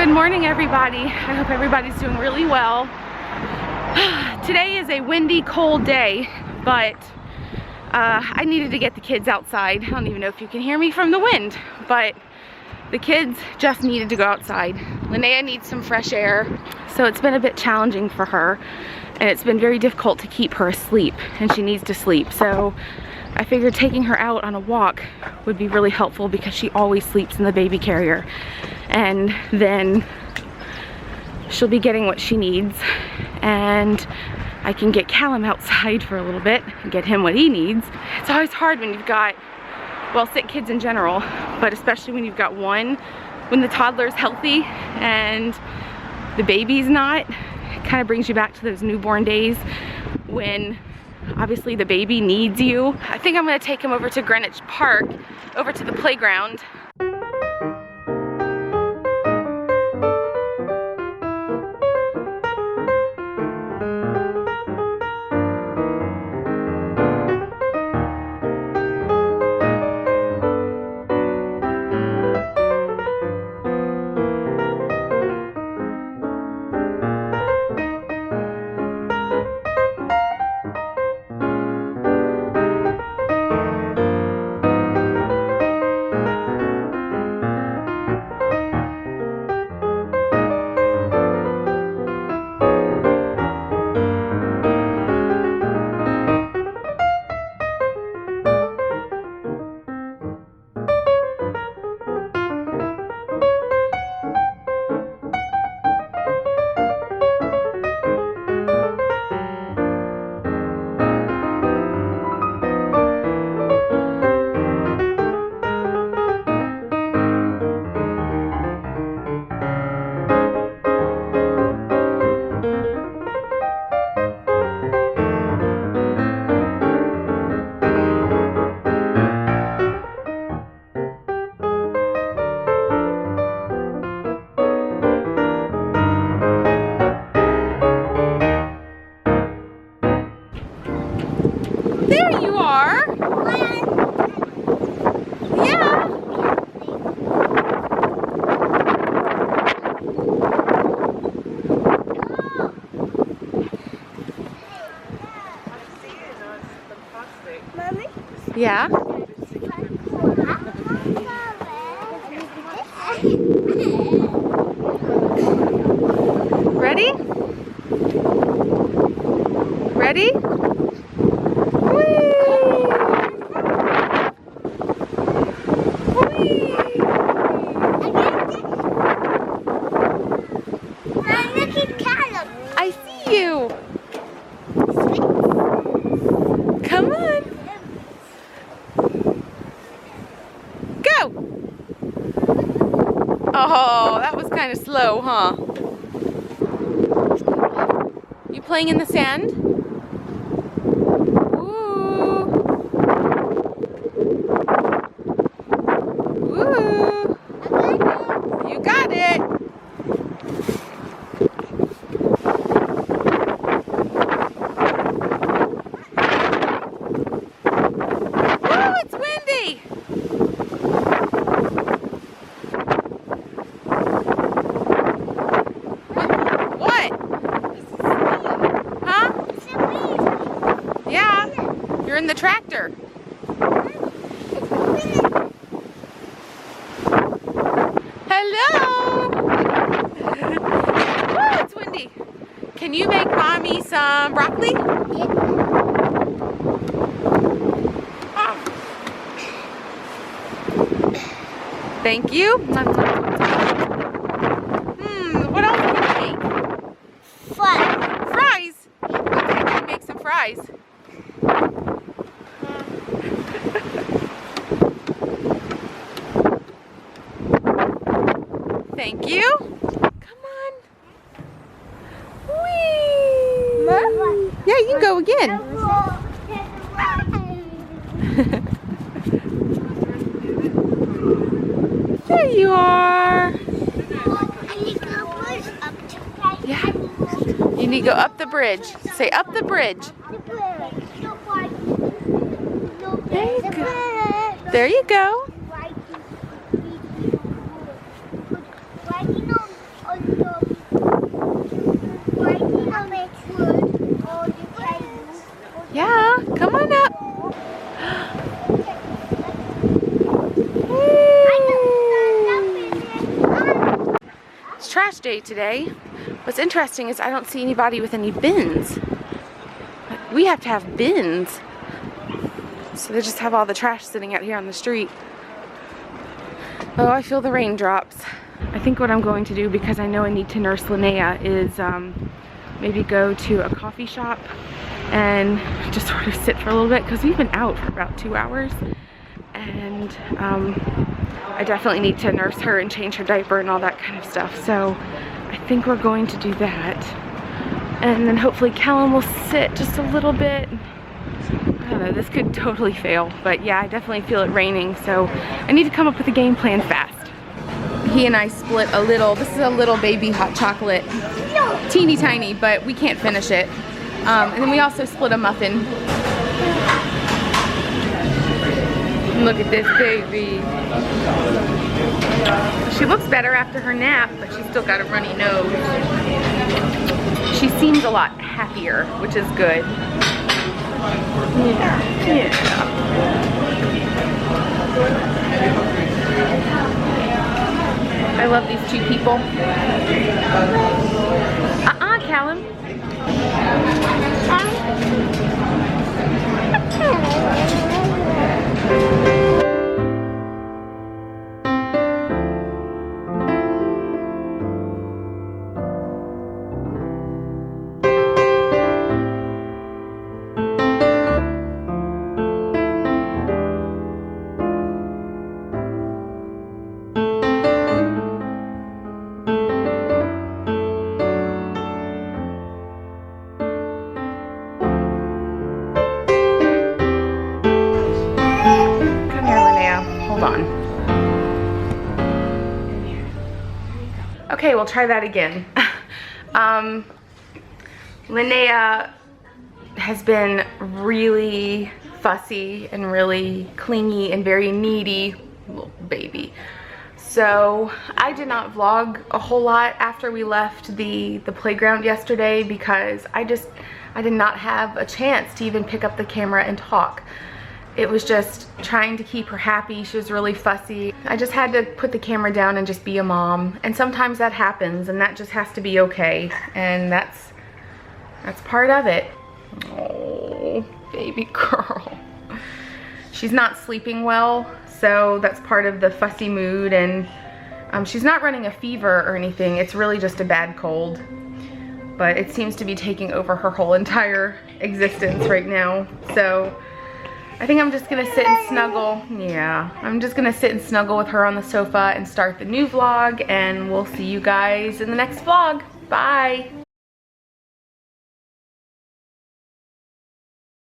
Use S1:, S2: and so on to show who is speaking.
S1: Good morning, everybody. I hope everybody's doing really well. Today is a windy, cold day, but I needed to get the kids outside. I don't even know if you can hear me from the wind, but the kids just needed to go outside. Linnea needs some fresh air, so it's been a bit challenging for her, and it's been very difficult to keep her asleep, and she needs to sleep. So I figured taking her out on a walk would be really helpful because she always sleeps in the baby carrier, and then she'll be getting what she needs, and I can get Callum outside for a little bit and get him what he needs. It's always hard when you've got, well, sick kids in general, but especially when you've got one, when the toddler's healthy and the baby's not. It kind of brings you back to those newborn days when obviously the baby needs you. I think I'm gonna take him over to Greenwich Park, over to the playground. There you are. Yeah.
S2: Mommy?
S1: Yeah. Ready? Ready? I see you. Come on. Go. Oh, that was kind of slow, huh? You playing in the sand? Ooh. Ooh. You got it. You're in the tractor. Hello. Oh, it's windy. Can you make mommy some broccoli? Thank you. What else can you make? Fries. Okay, can you make some fries? Thank you. Come on. Whee! Yeah, you can go again. There you are. Yeah. You need to go up the bridge. Say up the bridge. There you go. There you go. trash day today. What's interesting is I don't see anybody with any bins. We have to have bins. So they just have all the trash sitting out here on the street. Oh, I feel the raindrops. I think what I'm going to do, because I know I need to nurse Linnea, is maybe go to a coffee shop and just sort of sit for a little bit, because we've been out for about 2 hours. And I definitely need to nurse her and change her diaper and all that kind of stuff. So I think we're going to do that. And then hopefully Callum will sit just a little bit. I don't know, this could totally fail. But yeah, I definitely feel it raining. So I need to come up with a game plan fast. He and I split a little, this is a little baby hot chocolate. Teeny tiny, but we can't finish it. And then we also split a muffin. Look at this baby. She looks better after her nap, but she's still got a runny nose. She seems a lot happier, which is good. Yeah. I love these two people. Callum. Okay, we'll try that again. Linnea has been really fussy and really clingy and very needy little baby. So I did not vlog a whole lot after we left the playground yesterday, because I did not have a chance to even pick up the camera and talk. It was just trying to keep her happy. She was really fussy. I just had to put the camera down and just be a mom. And sometimes that happens, and that just has to be okay. And that's part of it. Oh, baby girl. She's not sleeping well, so that's part of the fussy mood. And she's not running a fever or anything. It's really just a bad cold. But it seems to be taking over her whole entire existence right now. So I think I'm just gonna sit and snuggle. Yeah, I'm just gonna sit and snuggle with her on the sofa and start the new vlog, and we'll see you guys in the next vlog. Bye.